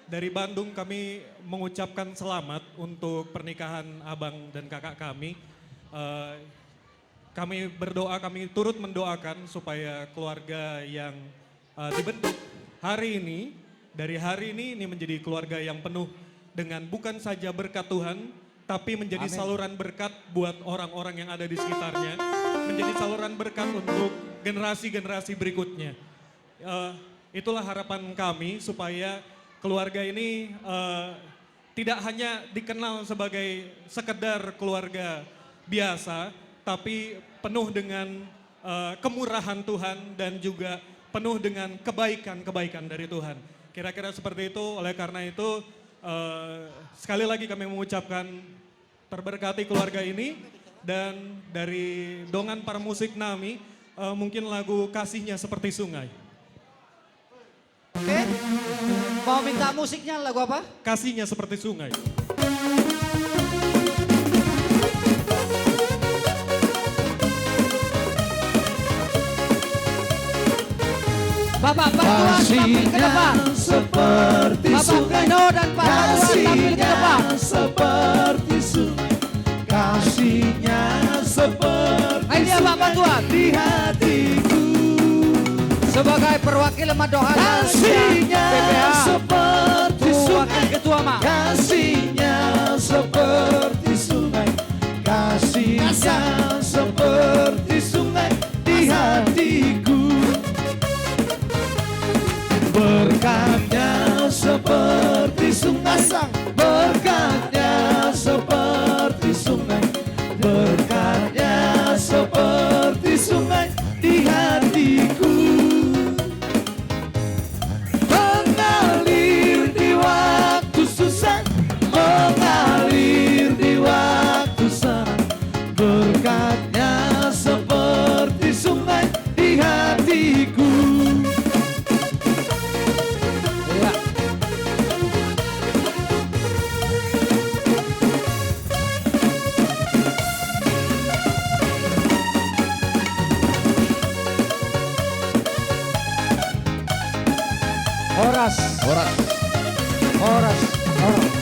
Dari Bandung kami mengucapkan selamat untuk pernikahan abang dan kakak kami. Eh, Kami berdoa, kami turut mendoakan supaya keluarga yang dibentuk hari ini, dari hari ini menjadi keluarga yang penuh dengan bukan saja berkat Tuhan, tapi menjadi Amin. saluran berkat buat orang-orang yang ada di sekitarnya, menjadi saluran berkat untuk generasi-generasi berikutnya. Itulah harapan kami supaya keluarga ini tidak hanya dikenal sebagai sekedar keluarga biasa, tapi penuh dengan kemurahan Tuhan dan juga penuh dengan kebaikan-kebaikan dari Tuhan. Kira-kira seperti itu, oleh karena itu sekali lagi kami mengucapkan terberkati keluarga ini dan dari Dongan Para Musik Nami mungkin lagu Kasihnya Seperti Sungai. Oke, mau minta musiknya lagu apa? Kasihnya Seperti Sungai. Bapak Patuan tampil ke depan. Seperti Bapak Pino dan Pak Patuan tampil ke depan. seperti sungai, kasihnya seperti Ini dia Pak Patuan. di hatiku, Sebagai perwakilan Madoha kasihnya PPH. seperti Wakil sungai, Ketua Ma. kasihnya seperti sungai, kasihnya seperti sungai di hatiku. Berkatnya seperti sungai, berkatnya seperti sungai, berkatnya seperti sungai di hatiku. Mengalir di waktu susah, mengalir di waktu senang, berkatnya seperti sungai di hatiku. Horas. Horas. Horas. Horas.